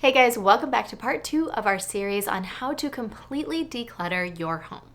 Hey guys, welcome back to part 2 of our series on how to completely declutter your home.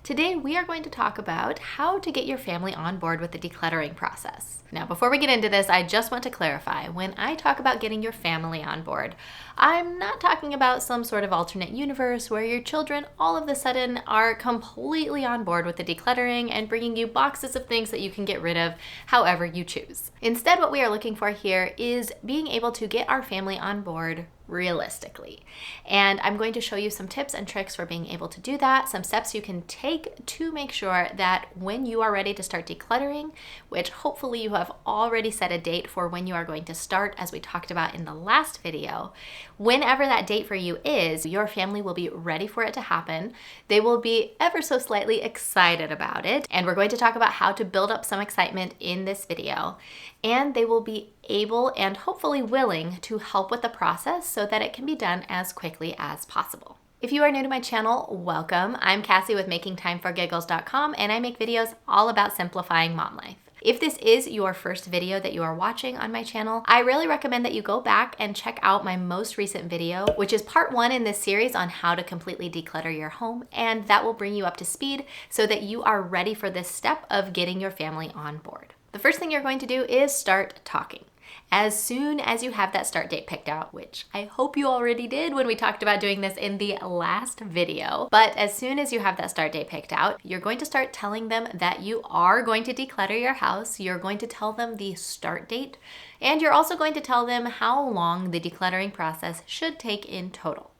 Today we are going to talk about how to get your family on board with the decluttering process. Now before we get into this, I just want to clarify, when I talk about getting your family on board, I'm not talking about some sort of alternate universe where your children all of a sudden are completely on board with the decluttering and bringing you boxes of things that you can get rid of however you choose. Instead, what we are looking for here is being able to get our family on board realistically. And I'm going to show you some tips and tricks for being able to do that, some steps you can take to make sure that when you are ready to start decluttering, which hopefully you have already set a date for when you are going to start, as we talked about in the last video, whenever that date for you is, your family will be ready for it to happen. They will be ever so slightly excited about it. And we're going to talk about how to build up some excitement in this video. And they will be able and hopefully willing to help with the process so that it can be done as quickly as possible. If you are new to my channel, welcome. I'm Kassy with makingtimeforgiggles.com, and I make videos all about simplifying mom life. If this is your first video that you are watching on my channel, I really recommend that you go back and check out my most recent video, which is part 1 in this series on how to completely declutter your home, and that will bring you up to speed so that you are ready for this step of getting your family on board. The first thing you're going to do is start talking. As soon as you have that start date picked out, which I hope you already did when we talked about doing this in the last video, but as soon as you have that start date picked out, you're going to start telling them that you are going to declutter your house. You're going to tell them the start date, and you're also going to tell them how long the decluttering process should take in total.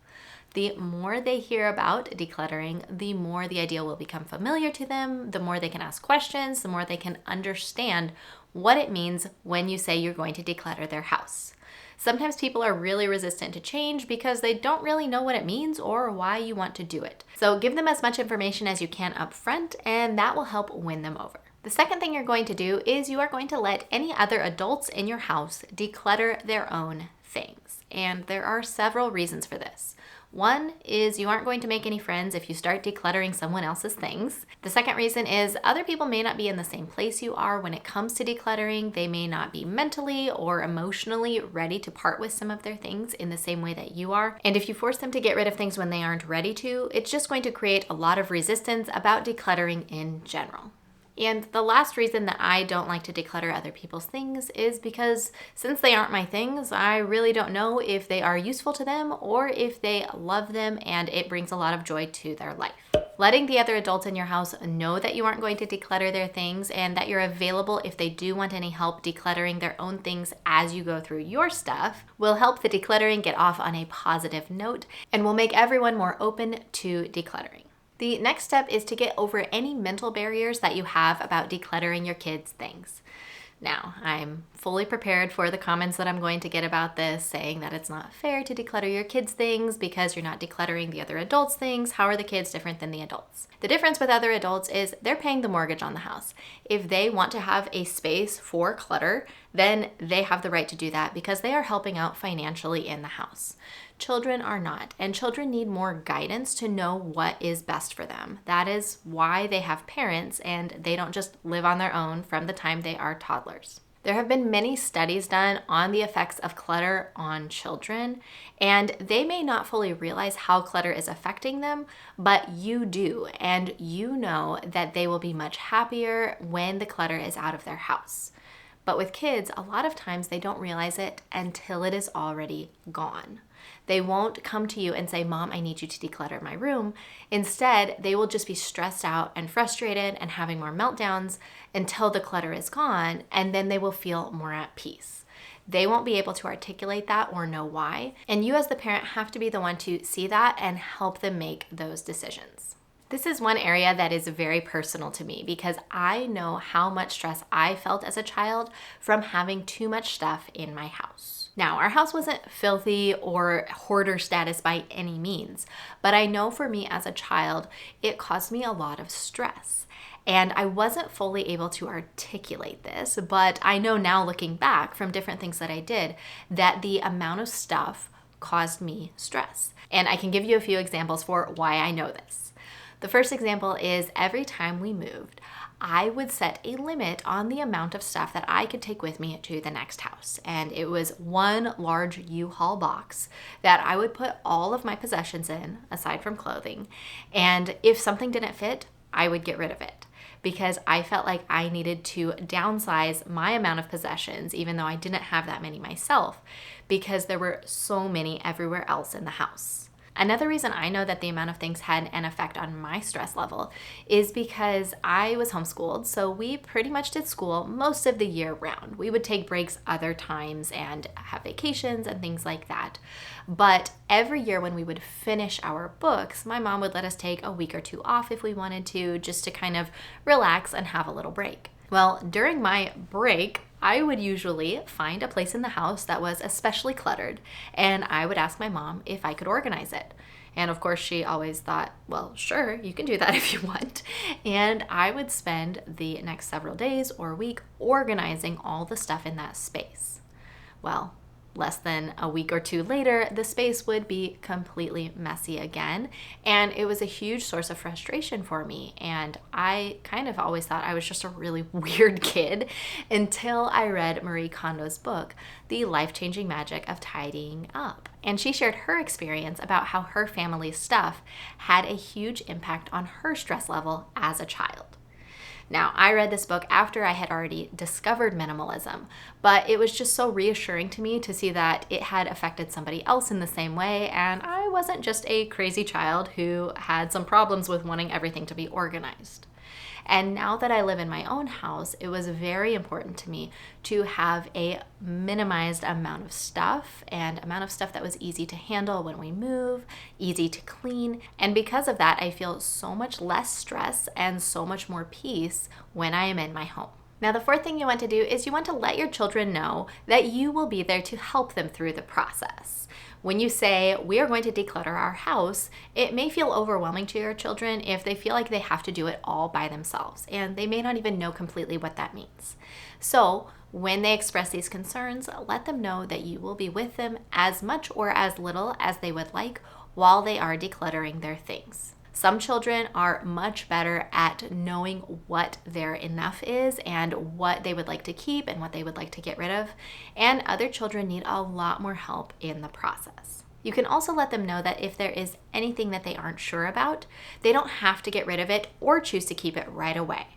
The more they hear about decluttering, the more the idea will become familiar to them, the more they can ask questions, the more they can understand what it means when you say you're going to declutter their house. Sometimes people are really resistant to change because they don't really know what it means or why you want to do it. So give them as much information as you can up front, and that will help win them over. The second thing you're going to do is you are going to let any other adults in your house declutter their own things. And there are several reasons for this. One is you aren't going to make any friends if you start decluttering someone else's things. The second reason is other people may not be in the same place you are when it comes to decluttering. They may not be mentally or emotionally ready to part with some of their things in the same way that you are. And if you force them to get rid of things when they aren't ready to, it's just going to create a lot of resistance about decluttering in general. And the last reason that I don't like to declutter other people's things is because since they aren't my things, I really don't know if they are useful to them or if they love them and it brings a lot of joy to their life. Letting the other adults in your house know that you aren't going to declutter their things and that you're available if they do want any help decluttering their own things as you go through your stuff will help the decluttering get off on a positive note and will make everyone more open to decluttering. The next step is to get over any mental barriers that you have about decluttering your kids' things. Now, I'm fully prepared for the comments that I'm going to get about this, saying that it's not fair to declutter your kids' things because you're not decluttering the other adults' things. How are the kids different than the adults? The difference with other adults is they're paying the mortgage on the house. If they want to have a space for clutter, then they have the right to do that because they are helping out financially in the house. Children are not, and children need more guidance to know what is best for them. That is why they have parents and they don't just live on their own from the time they are toddlers. There have been many studies done on the effects of clutter on children, and they may not fully realize how clutter is affecting them, but you do, and you know that they will be much happier when the clutter is out of their house. But with kids, a lot of times they don't realize it until it is already gone. They won't come to you and say, "Mom, I need you to declutter my room." Instead, they will just be stressed out and frustrated and having more meltdowns until the clutter is gone, and then they will feel more at peace. They won't be able to articulate that or know why, and you as the parent have to be the one to see that and help them make those decisions. This is one area that is very personal to me because I know how much stress I felt as a child from having too much stuff in my house. Now, our house wasn't filthy or hoarder status by any means, but I know for me as a child, it caused me a lot of stress. And I wasn't fully able to articulate this, but I know now looking back from different things that I did, that the amount of stuff caused me stress. And I can give you a few examples for why I know this. The first example is every time we moved, I would set a limit on the amount of stuff that I could take with me to the next house. And it was one large U-Haul box that I would put all of my possessions in, aside from clothing. And if something didn't fit, I would get rid of it, because I felt like I needed to downsize my amount of possessions, even though I didn't have that many myself, because there were so many everywhere else in the house. Another reason I know that the amount of things had an effect on my stress level is because I was homeschooled, so we pretty much did school most of the year round. We would take breaks other times and have vacations and things like that. But every year when we would finish our books, my mom would let us take a week or two off if we wanted to, just to kind of relax and have a little break. Well, during my break, I would usually find a place in the house that was especially cluttered, and I would ask my mom if I could organize it. And of course, she always thought, well, sure, you can do that if you want. And I would spend the next several days or week organizing all the stuff in that space. Well, less than a week or two later, the space would be completely messy again. And it was a huge source of frustration for me. And I kind of always thought I was just a really weird kid until I read Marie Kondo's book, The Life-Changing Magic of Tidying Up. And she shared her experience about how her family's stuff had a huge impact on her stress level as a child. Now, I read this book after I had already discovered minimalism, but it was just so reassuring to me to see that it had affected somebody else in the same way, and I wasn't just a crazy child who had some problems with wanting everything to be organized. And now that I live in my own house, it was very important to me to have a minimized amount of stuff, and amount of stuff that was easy to handle when we move, easy to clean. And because of that, I feel so much less stress and so much more peace when I am in my home. Now, the fourth thing you want to do is you want to let your children know that you will be there to help them through the process. When you say, we are going to declutter our house, it may feel overwhelming to your children if they feel like they have to do it all by themselves, and they may not even know completely what that means. So when they express these concerns, let them know that you will be with them as much or as little as they would like while they are decluttering their things. Some children are much better at knowing what their enough is and what they would like to keep and what they would like to get rid of, and other children need a lot more help in the process. You can also let them know that if there is anything that they aren't sure about, they don't have to get rid of it or choose to keep it right away.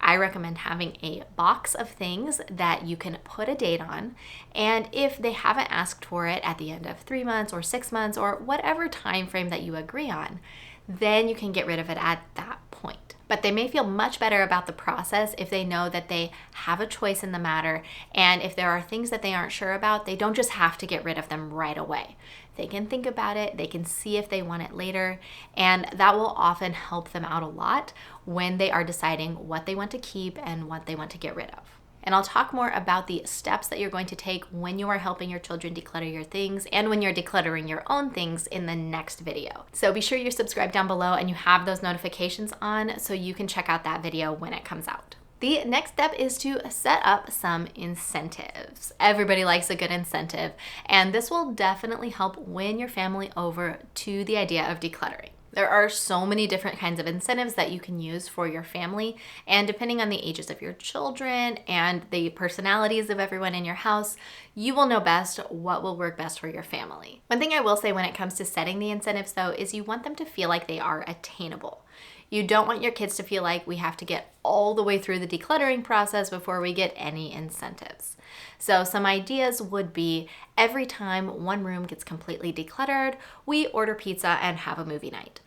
I recommend having a box of things that you can put a date on, and if they haven't asked for it at the end of 3 months or 6 months or whatever time frame that you agree on, then you can get rid of it at that point. But they may feel much better about the process if they know that they have a choice in the matter, and if there are things that they aren't sure about, they don't just have to get rid of them right away. They can think about it, they can see if they want it later, and that will often help them out a lot when they are deciding what they want to keep and what they want to get rid of. And I'll talk more about the steps that you're going to take when you are helping your children declutter your things and when you're decluttering your own things in the next video. So be sure you're subscribed down below and you have those notifications on so you can check out that video when it comes out. The next step is to set up some incentives. Everybody likes a good incentive, and this will definitely help win your family over to the idea of decluttering. There are so many different kinds of incentives that you can use for your family, and depending on the ages of your children and the personalities of everyone in your house, you will know best what will work best for your family. One thing I will say when it comes to setting the incentives though is you want them to feel like they are attainable. You don't want your kids to feel like we have to get all the way through the decluttering process before we get any incentives. So some ideas would be every time one room gets completely decluttered, we order pizza and have a movie night.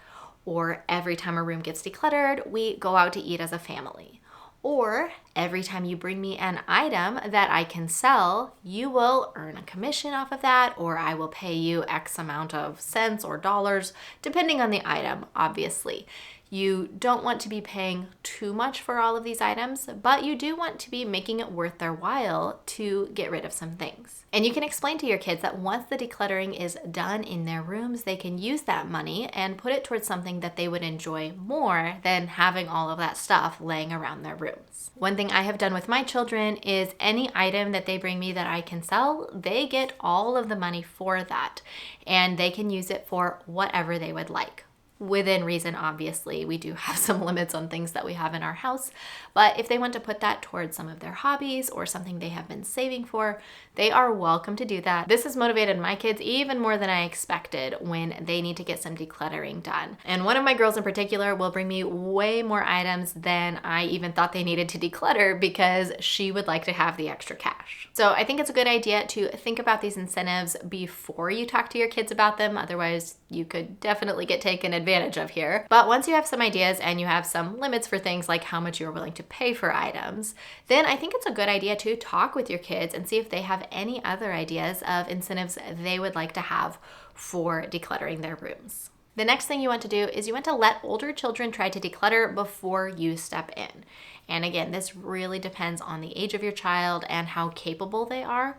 Or every time a room gets decluttered, we go out to eat as a family. Or every time you bring me an item that I can sell, you will earn a commission off of that, or I will pay you X amount of cents or dollars, depending on the item, obviously. You don't want to be paying too much for all of these items, but you do want to be making it worth their while to get rid of some things. And you can explain to your kids that once the decluttering is done in their rooms, they can use that money and put it towards something that they would enjoy more than having all of that stuff laying around their rooms. One thing I have done with my children is any item that they bring me that I can sell, they get all of the money for that, and they can use it for whatever they would like. Within reason, obviously. We do have some limits on things that we have in our house, but if they want to put that towards some of their hobbies or something they have been saving for, they are welcome to do that. This has motivated my kids even more than I expected when they need to get some decluttering done. And one of my girls in particular will bring me way more items than I even thought they needed to declutter because she would like to have the extra cash. So I think it's a good idea to think about these incentives before you talk to your kids about them. Otherwise, you could definitely get taken advantage of here. But once you have some ideas and you have some limits for things like how much you're willing to pay for items, then I think it's a good idea to talk with your kids and see if they have any other ideas of incentives they would like to have for decluttering their rooms. The next thing you want to do is you want to let older children try to declutter before you step in. And again, this really depends on the age of your child and how capable they are.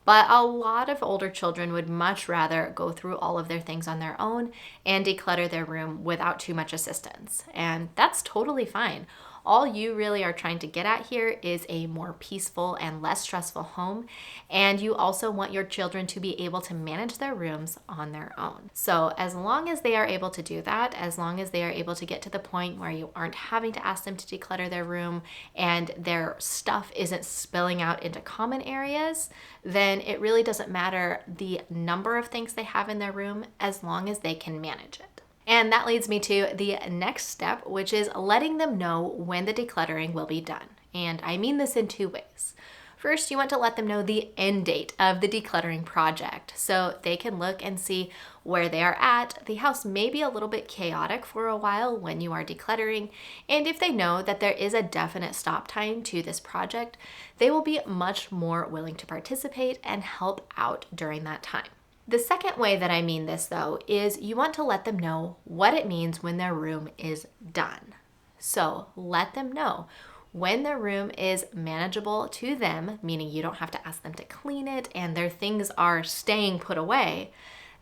But a lot of older children would much rather go through all of their things on their own and declutter their room without too much assistance. And that's totally fine. All you really are trying to get at here is a more peaceful and less stressful home. And you also want your children to be able to manage their rooms on their own. So as long as they are able to do that, as long as they are able to get to the point where you aren't having to ask them to declutter their room and their stuff isn't spilling out into common areas, then it really doesn't matter the number of things they have in their room as long as they can manage it. And that leads me to the next step, which is letting them know when the decluttering will be done. And I mean this in two ways. First, you want to let them know the end date of the decluttering project so they can look and see where they are at. The house may be a little bit chaotic for a while when you are decluttering, and if they know that there is a definite stop time to this project, they will be much more willing to participate and help out during that time. The second way that I mean this, though, is you want to let them know what it means when their room is done. So let them know when their room is manageable to them, meaning you don't have to ask them to clean it and their things are staying put away.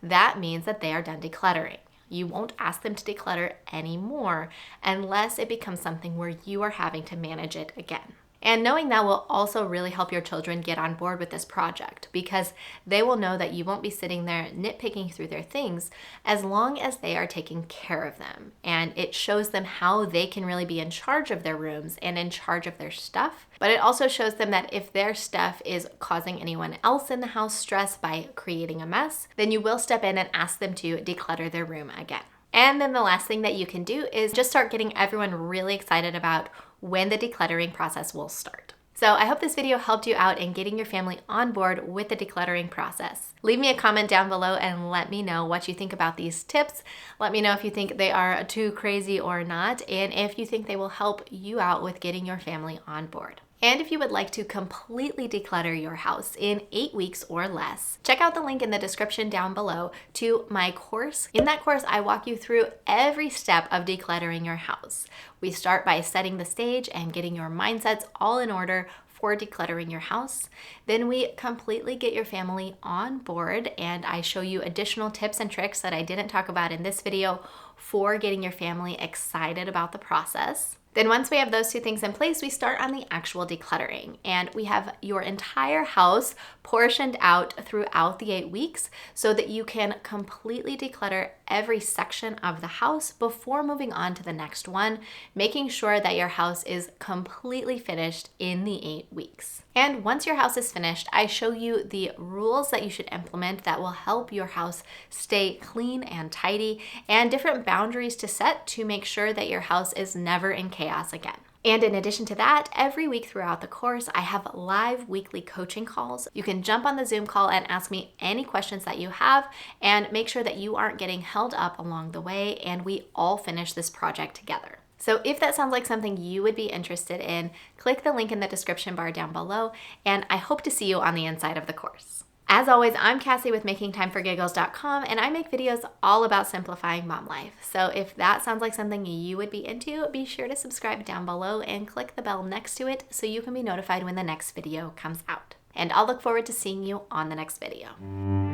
That means that they are done decluttering. You won't ask them to declutter anymore unless it becomes something where you are having to manage it again. And knowing that will also really help your children get on board with this project because they will know that you won't be sitting there nitpicking through their things as long as they are taking care of them. And it shows them how they can really be in charge of their rooms and in charge of their stuff. But it also shows them that if their stuff is causing anyone else in the house stress by creating a mess, then you will step in and ask them to declutter their room again. And then the last thing that you can do is just start getting everyone really excited about when the decluttering process will start. So I hope this video helped you out in getting your family on board with the decluttering process. Leave me a comment down below and let me know what you think about these tips. Let me know if you think they are too crazy or not, and if you think they will help you out with getting your family on board. And if you would like to completely declutter your house in 8 weeks or less, check out the link in the description down below to my course. In that course, I walk you through every step of decluttering your house. We start by setting the stage and getting your mindsets all in order for decluttering your house. Then we completely get your family on board and I show you additional tips and tricks that I didn't talk about in this video for getting your family excited about the process. Then once we have those two things in place, we start on the actual decluttering and we have your entire house portioned out throughout the 8 weeks so that you can completely declutter every section of the house before moving on to the next one, making sure that your house is completely finished in the 8 weeks. And once your house is finished, I show you the rules that you should implement that will help your house stay clean and tidy and different boundaries to set to make sure that your house is never in chaos again. And in addition to that, every week throughout the course, I have live weekly coaching calls. You can jump on the Zoom call and ask me any questions that you have and make sure that you aren't getting held up along the way and we all finish this project together. So if that sounds like something you would be interested in, click the link in the description bar down below and I hope to see you on the inside of the course. As always, I'm Kassy with MakingTimeForGiggles.com and I make videos all about simplifying mom life. So if that sounds like something you would be into, be sure to subscribe down below and click the bell next to it so you can be notified when the next video comes out. And I'll look forward to seeing you on the next video.